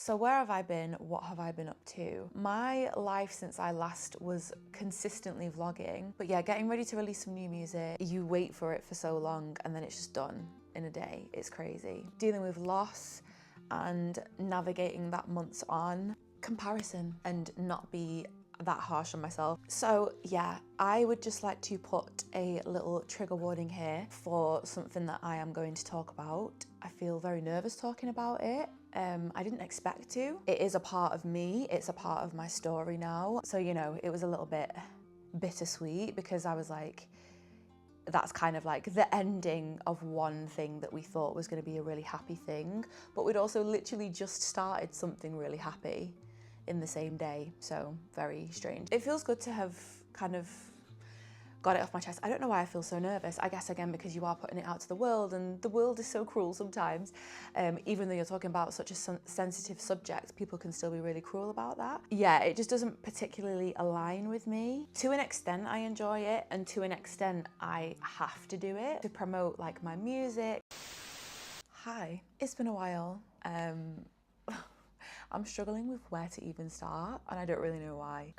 So where have I been? What have I been up to? My life since I last was consistently vlogging, but yeah, getting ready to release some new music. You wait for it for so long and then it's just done in a day. It's crazy. Dealing with loss and navigating that months on. Comparison and not be that harsh on myself. So yeah, I would just like to put a little trigger warning here for something that I am going to talk about. I feel very nervous talking about it. I didn't expect to. It is a part of me. It's a part of my story now. So, you know, it was a little bit bittersweet because I was like, that's kind of like the ending of one thing that we thought was going to be a really happy thing, but we'd also literally just started something really happy in the same day. So very strange. It feels good to have kind of got it off my chest. I don't know why I feel so nervous. I guess again because you are putting it out to the world, and the world is so cruel sometimes. Even though you're talking about such a sensitive subject, people can still be really cruel about that. Yeah, it just doesn't particularly align with me. To an extent I enjoy it, and to an extent I have to do it to promote like my music. Hi, it's been a while. I'm struggling with where to even start, and I don't really know why.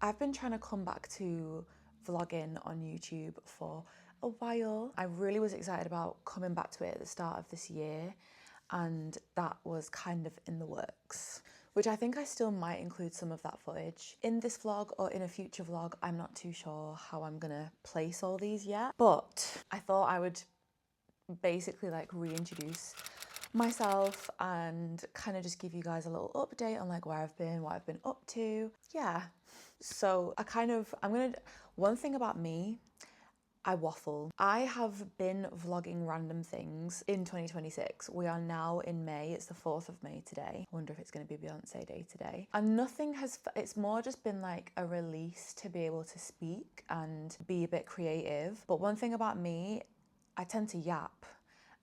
I've been trying to come back to vlogging on YouTube for a while. I really was excited about coming back to it at the start of this year, and that was kind of in the works, which I think I still might include some of that footage in this vlog or in a future vlog. I'm not too sure how I'm gonna place all these yet, but I thought I would basically like reintroduce myself and kind of just give you guys a little update on like where I've been, what I've been up to. Yeah, so one thing about me, I waffle. I have been vlogging random things in 2026. We are now in May. It's the 4th of May today. I wonder if it's going to be Beyonce Day today. And it's more just been like a release to be able to speak and be a bit creative. But one thing about me, I tend to yap.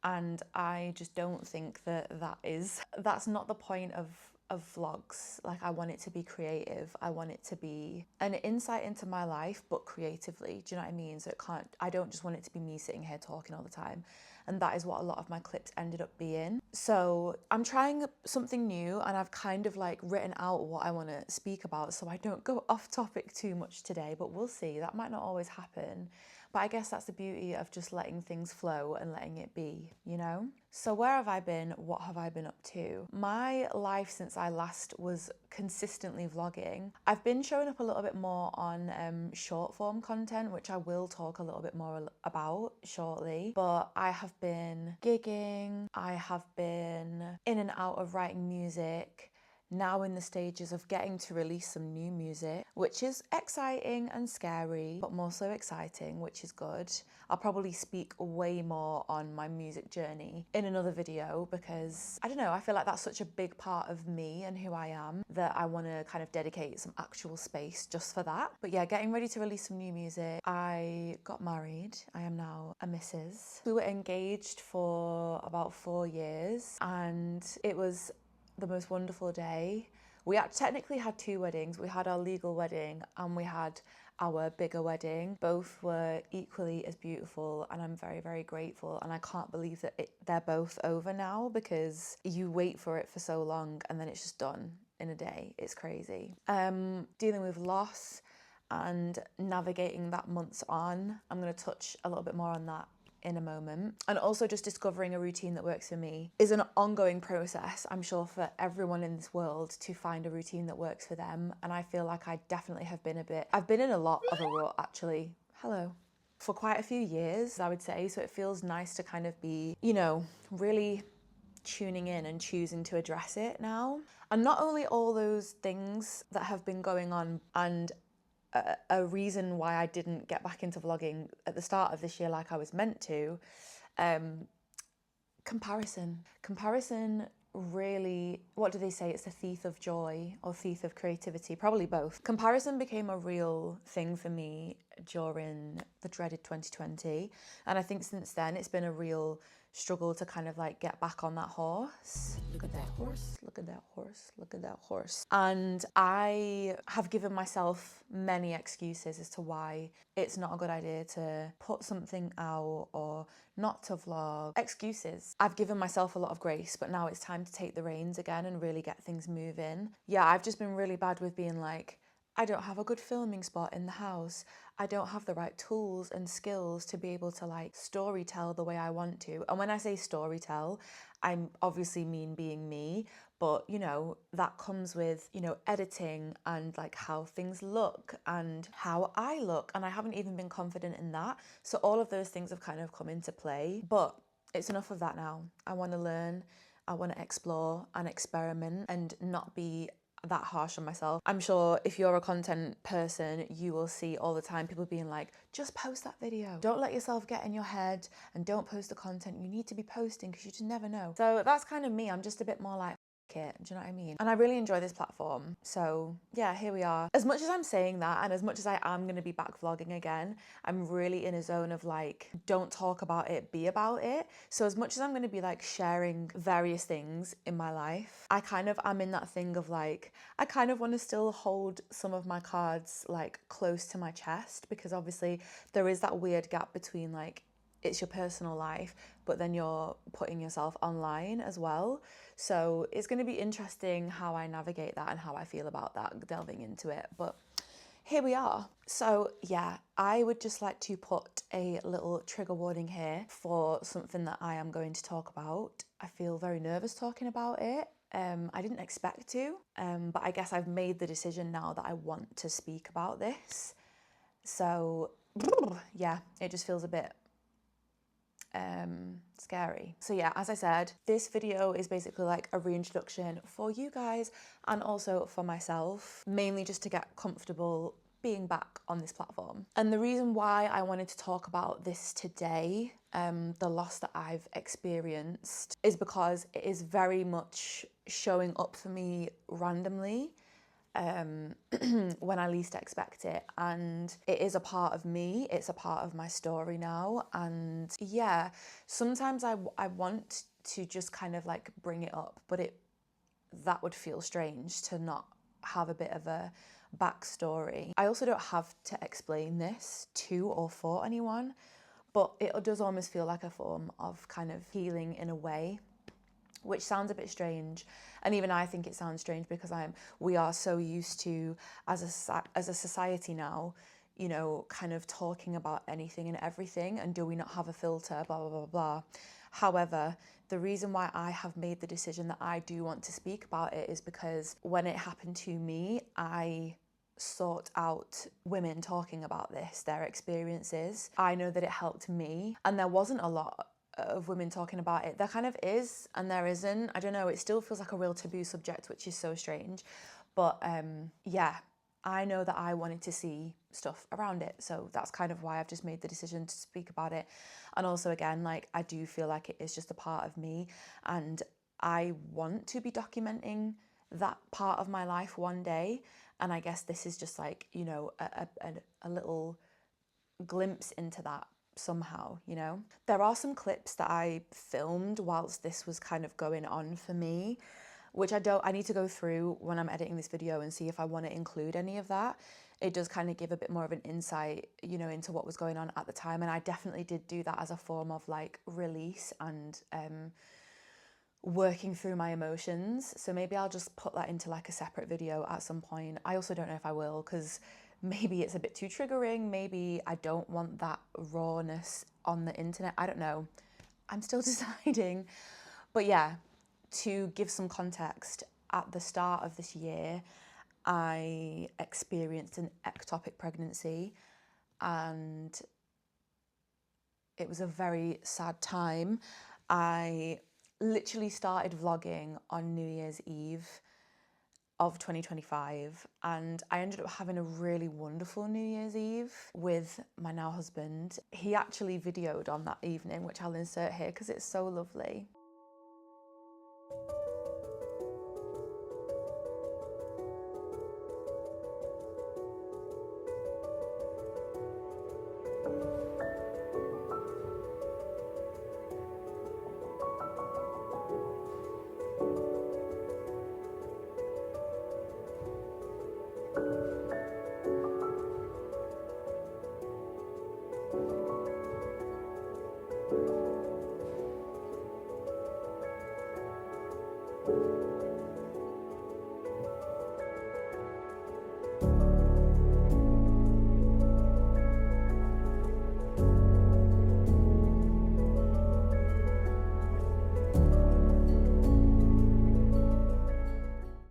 And I just don't think that's not the point of vlogs. Like, I want it to be creative. I want it to be an insight into my life, but creatively. Do you know what I mean? So I don't just want it to be me sitting here talking all the time. And that is what a lot of my clips ended up being. So I'm trying something new, and I've kind of like written out what I want to speak about so I don't go off topic too much today, but we'll see. That might not always happen. But I guess that's the beauty of just letting things flow and letting it be, you know? So where have I been? What have I been up to? My life since I last was consistently vlogging. I've been showing up a little bit more on short form content, which I will talk a little bit more about shortly. But I have been gigging. I have been in and out of writing music. Now in the stages of getting to release some new music, which is exciting and scary, but more so exciting, which is good. I'll probably speak way more on my music journey in another video because, I don't know, I feel like that's such a big part of me and who I am that I want to kind of dedicate some actual space just for that. But yeah, getting ready to release some new music. I got married. I am now a Mrs. We were engaged for about 4 years, and it was the most wonderful day. We technically had 2 weddings. We had our legal wedding and we had our bigger wedding. Both were equally as beautiful, and I'm very, very grateful. And I can't believe that they're both over now because you wait for it for so long and then it's just done in a day. It's crazy. Dealing with loss and navigating that months on. I'm going to touch a little bit more on that in a moment. And also just discovering a routine that works for me is an ongoing process, I'm sure, for everyone in this world to find a routine that works for them. And I feel like I definitely have been I've been in a lot of a rut actually. Hello. For quite a few years, I would say. So it feels nice to kind of be, you know, really tuning in and choosing to address it now. And not only all those things that have been going on and a reason why I didn't get back into vlogging at the start of this year like I was meant to. Comparison really, what do they say? It's the thief of joy or thief of creativity, probably both. Comparison became a real thing for me during the dreaded 2020. And I think since then it's been a real struggle to kind of like get back on that horse. Look at that horse, look at that horse, look at that horse. And I have given myself many excuses as to why it's not a good idea to put something out or not to vlog. Excuses. I've given myself a lot of grace, but now it's time to take the reins again and really get things moving. Yeah, I've just been really bad with being like, I don't have a good filming spot in the house. I don't have the right tools and skills to be able to like story tell the way I want to. And when I say story tell, I obviously mean being me, but you know, that comes with, you know, editing and like how things look and how I look. And I haven't even been confident in that. So all of those things have kind of come into play, but it's enough of that now. I want to learn, I want to explore and experiment and not be that harsh on myself. I'm sure if you're a content person, you will see all the time people being like, just post that video. Don't let yourself get in your head and don't post the content you need to be posting because you just never know. So that's kind of me. I'm just a bit more like, it, do you know what I mean? And I really enjoy this platform. So yeah, here we are. As much as I'm saying that and as much as I am going to be back vlogging again, I'm really in a zone of like, don't talk about it, be about it. So as much as I'm going to be like sharing various things in my life, I kind of am in that thing of like, I kind of want to still hold some of my cards like close to my chest, because obviously there is that weird gap between like, it's your personal life, but then you're putting yourself online as well. So it's going to be interesting how I navigate that and how I feel about that, delving into it. But here we are. So yeah, I would just like to put a little trigger warning here for something that I am going to talk about. I feel very nervous talking about it. I didn't expect to, but I guess I've made the decision now that I want to speak about this. So yeah, it just feels a bit scary. So yeah, as I said, this video is basically like a reintroduction for you guys and also for myself, mainly just to get comfortable being back on this platform. And the reason why I wanted to talk about this today, the loss that I've experienced, is because it is very much showing up for me randomly when I least expect it, and it is a part of me, it's a part of my story now. And yeah, sometimes I want to just kind of like bring it up, but that would feel strange to not have a bit of a backstory. I also don't have to explain this to or for anyone, but it does almost feel like a form of kind of healing in a way, which sounds a bit strange. And even I think it sounds strange because we are so used to, as a society now, you know, kind of talking about anything and everything, and do we not have a filter, blah, blah, blah, blah. However, the reason why I have made the decision that I do want to speak about it is because when it happened to me, I sought out women talking about this, their experiences. I know that it helped me, and there wasn't a lot of women talking about it. There kind of is and there isn't. I don't know, it still feels like a real taboo subject, which is so strange. But yeah, I know that I wanted to see stuff around it. So that's kind of why I've just made the decision to speak about it. And also again, like, I do feel like it is just a part of me, and I want to be documenting that part of my life one day. And I guess this is just like, you know, a little glimpse into that somehow, you know. There are some clips that I filmed whilst this was kind of going on for me, which I need to go through when I'm editing this video and see if I want to include any of that. It does kind of give a bit more of an insight, you know, into what was going on at the time. And I definitely did do that as a form of like release and working through my emotions. So maybe I'll just put that into like a separate video at some point. I also don't know if I will, because maybe it's a bit too triggering. Maybe I don't want that rawness on the internet. I don't know. I'm still deciding. But yeah, to give some context, at the start of this year, I experienced an ectopic pregnancy, and it was a very sad time. I literally started vlogging on New Year's Eve of 2025, and I ended up having a really wonderful New Year's Eve with my now husband. He actually videoed on that evening, which I'll insert here because it's so lovely.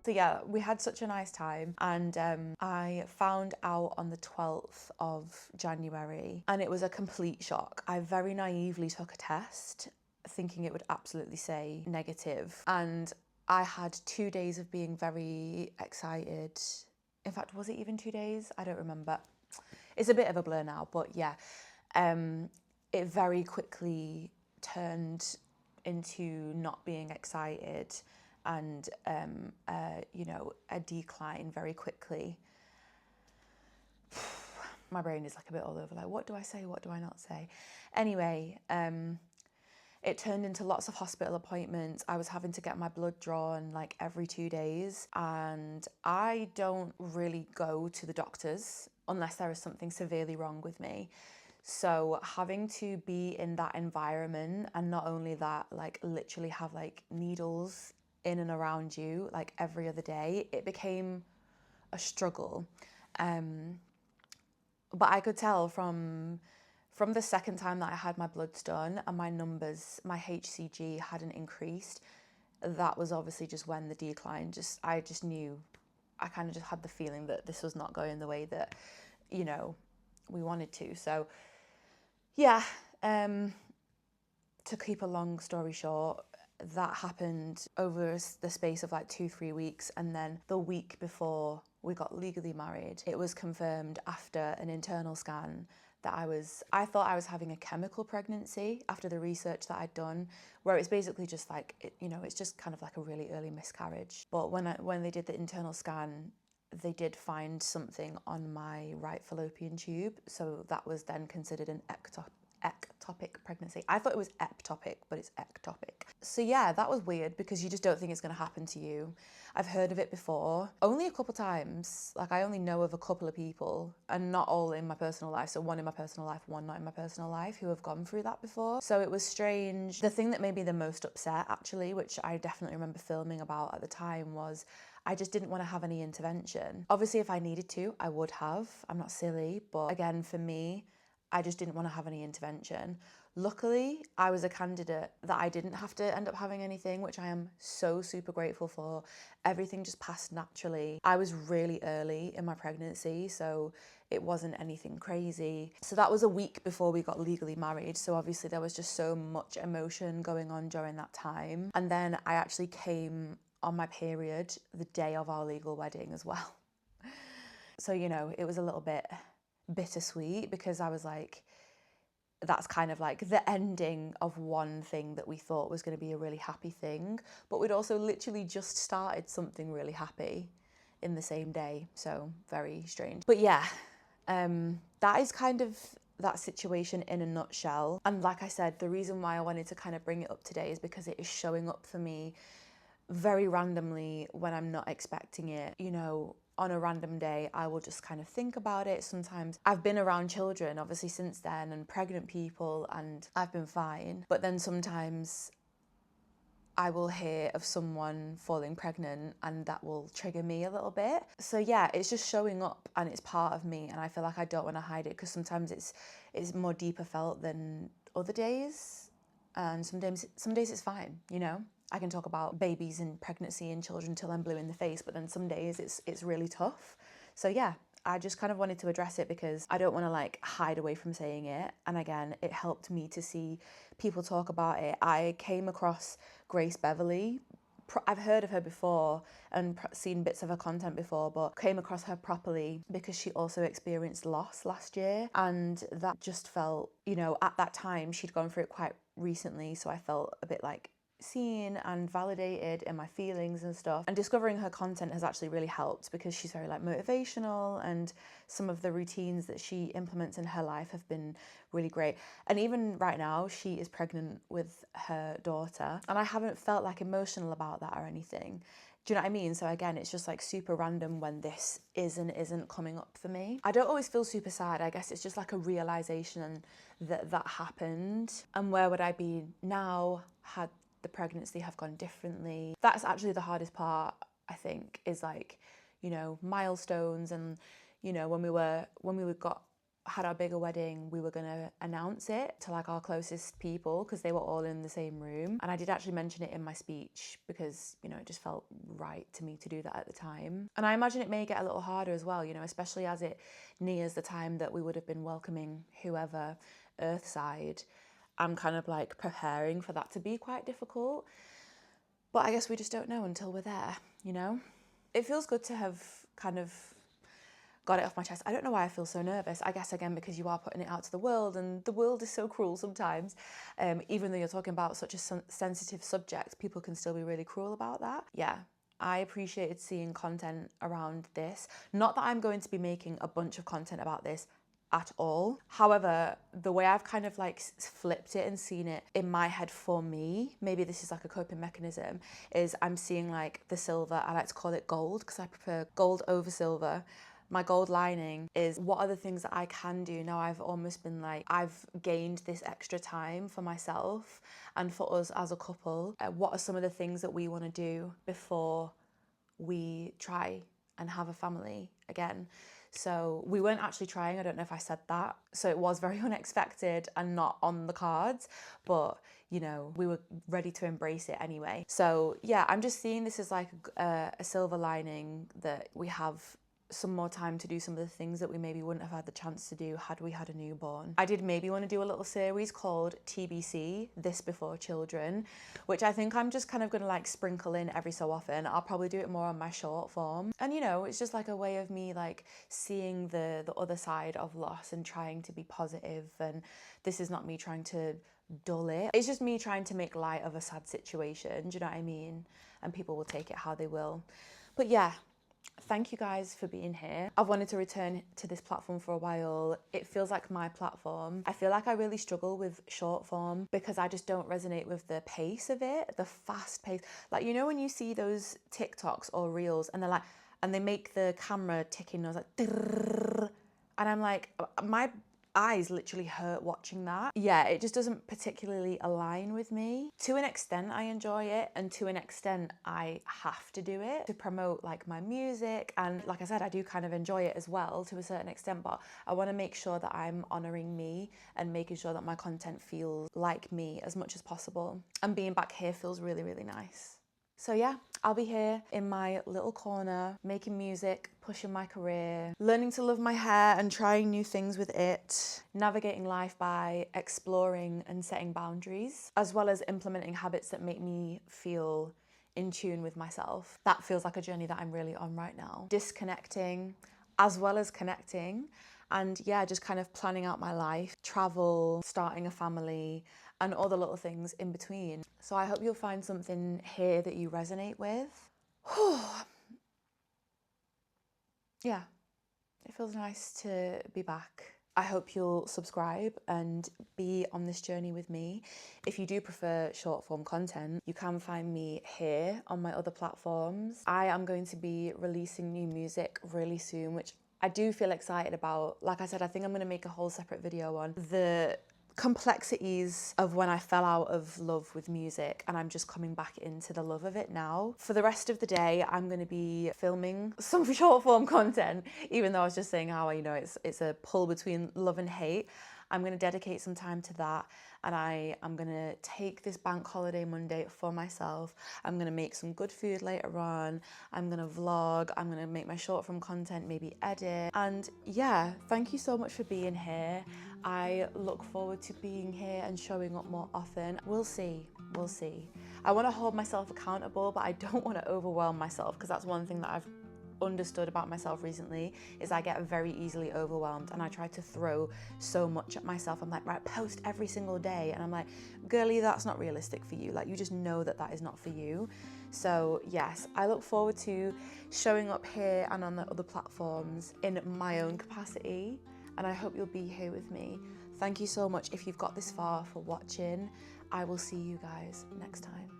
So yeah, we had such a nice time, and I found out on the 12th of January, and it was a complete shock. I very naively took a test thinking it would absolutely say negative, and I had 2 days of being very excited. In fact, was it even 2 days? I don't remember. It's a bit of a blur now, but yeah, it very quickly turned into not being excited, and you know, a decline very quickly. My brain is like a bit all over, like, what do I say, what do I not say? Anyway, it turned into lots of hospital appointments. I was having to get my blood drawn like every 2 days, and I don't really go to the doctors unless there is something severely wrong with me. So having to be in that environment, and not only that, like literally have like needles in and around you like every other day, it became a struggle. But I could tell from the second time that I had my bloods done and my numbers, my HCG hadn't increased, that was obviously just when the decline, I just knew, I kind of just had the feeling that this was not going the way that, you know, we wanted to. So yeah, to keep a long story short, that happened over the space of like 2-3 weeks, and then the week before we got legally married, it was confirmed after an internal scan that I thought I was having a chemical pregnancy after the research that I'd done, where it's basically just like, it's just kind of like a really early miscarriage. But when they did the internal scan, they did find something on my right fallopian tube, so that was then considered an ectopic pregnancy. I thought it was ectopic, but it's ectopic. So yeah, that was weird because you just don't think it's going to happen to you. I've heard of it before, only a couple times. Like, I only know of a couple of people, and not all in my personal life. So one in my personal life, one not in my personal life, who have gone through that before. So it was strange. The thing that made me the most upset, actually, which I definitely remember filming about at the time, was I just didn't want to have any intervention. Obviously, if I needed to, I would have. I'm not silly, but again, for me, I just didn't want to have any intervention. Luckily, I was a candidate that I didn't have to end up having anything, which I am so super grateful for. Everything just passed naturally. I was really early in my pregnancy, so it wasn't anything crazy. So that was a week before we got legally married. So obviously there was just so much emotion going on during that time. And then I actually came on my period the day of our legal wedding as well. So, it was a little bit bittersweet, because I was like, that's kind of like the ending of one thing that we thought was going to be a really happy thing, but we'd also literally just started something really happy in the same day. So very strange. But yeah, that is kind of that situation in a nutshell. And like I said, the reason why I wanted to kind of bring it up today is because it is showing up for me very randomly when I'm not expecting it. On a random day, I will just kind of think about it. Sometimes I've been around children, obviously, since then, and pregnant people, and I've been fine. But then sometimes I will hear of someone falling pregnant, and that will trigger me a little bit. So yeah, it's just showing up, and it's part of me, and I feel like I don't want to hide it, because sometimes it's more deeper felt than other days, and some days it's fine, I can talk about babies and pregnancy and children till I'm blue in the face, but then some days it's really tough. So yeah, I just kind of wanted to address it because I don't want to like hide away from saying it. And again, it helped me to see people talk about it. I came across Grace Beverly. I've heard of her before and seen bits of her content before, but came across her properly because she also experienced loss last year. And that just felt, at that time, she'd gone through it quite recently. So I felt a bit like seen and validated in my feelings and stuff. And discovering her content has actually really helped, because she's very like motivational, and some of the routines that she implements in her life have been really great. And even right now, she is pregnant with her daughter, and I haven't felt like emotional about that or anything. Do you know what I mean? So again, it's just like super random when this is and isn't coming up for me. I don't always feel super sad. I guess it's just like a realization that happened. And where would I be now had the pregnancy have gone differently? That's actually the hardest part, I think, is like, milestones, and when we got had our bigger wedding, we were gonna announce it to like our closest people because they were all in the same room. And I did actually mention it in my speech because, you know, it just felt right to me to do that at the time. And I imagine it may get a little harder as well, you know, especially as it nears the time that we would have been welcoming whoever earthside. I'm kind of like preparing for that to be quite difficult. But I guess we just don't know until we're there, you know? It feels good to have kind of got it off my chest. I don't know why I feel so nervous. I guess, again, because you are putting it out to the world, and the world is so cruel sometimes. Even though you're talking about such a sensitive subject, people can still be really cruel about that. Yeah, I appreciated seeing content around this. Not that I'm going to be making a bunch of content about this at all. However, the way I've kind of like flipped it and seen it in my head for me, maybe this is like a coping mechanism, is I'm seeing like the silver, I like to call it gold because I prefer gold over silver. My gold lining is what are the things that I can do now. I've almost been like, I've gained this extra time for myself and for us as a couple. What are some of the things that we want to do before we try and have a family again? So we weren't actually trying, I don't know if I said that. So it was very unexpected and not on the cards, but you know, we were ready to embrace it anyway. So yeah, I'm just seeing this as like a silver lining that we have some more time to do some of the things that we maybe wouldn't have had the chance to do had we had a newborn. I did maybe want to do a little series called TBC, This Before Children, which I think I'm just kind of going to like sprinkle in every so often. I'll probably do it more on my short form. And you know, it's just like a way of me like seeing the other side of loss and trying to be positive. And this is not me trying to dull it. It's just me trying to make light of a sad situation. Do you know what I mean? And people will take it how they will. But yeah, thank you guys for being here. I've wanted to return to this platform for a while. It feels like my platform. I feel like I really struggle with short form because I just don't resonate with the pace of it, the fast pace. Like, you know, when you see those TikToks or reels and they're like, and they make the camera ticking, I was like, and I'm like, my eyes literally hurt watching that. Yeah, it just doesn't particularly align with me. To an extent, I enjoy it, and to an extent, I have to do it to promote like my music. And like I said, I do kind of enjoy it as well to a certain extent, but I want to make sure that I'm honoring me and making sure that my content feels like me as much as possible. And being back here feels really, really nice. So yeah, I'll be here in my little corner, making music, pushing my career, learning to love my hair and trying new things with it, navigating life by exploring and setting boundaries, as well as implementing habits that make me feel in tune with myself. That feels like a journey that I'm really on right now. Disconnecting as well as connecting. And yeah, just kind of planning out my life, travel, starting a family, and all the little things in between. So I hope you'll find something here that you resonate with. Yeah, it feels nice to be back. I hope you'll subscribe and be on this journey with me. If you do prefer short form content, you can find me here on my other platforms. I am going to be releasing new music really soon, which I do feel excited about. Like I said, I think I'm going to make a whole separate video on the complexities of when I fell out of love with music and I'm just coming back into the love of it now. For the rest of the day, I'm going to be filming some short form content, even though I was just saying how, you know, it's a pull between love and hate. I'm going to dedicate some time to that, and I am going to take this bank holiday Monday for myself. I'm going to make some good food later on. I'm going to vlog. I'm going to make my short form content, maybe edit. And yeah, thank you so much for being here. I look forward to being here and showing up more often. We'll see. We'll see. I want to hold myself accountable, but I don't want to overwhelm myself, because that's one thing that I've understood about myself recently is I get very easily overwhelmed, and I try to throw so much at myself. I'm like, right, post every single day, and I'm like, girly, that's not realistic for you. Like, you just know that that is not for you. So yes, I look forward to showing up here and on the other platforms in my own capacity, and I hope you'll be here with me. Thank you so much if you've got this far for watching. I will see you guys next time.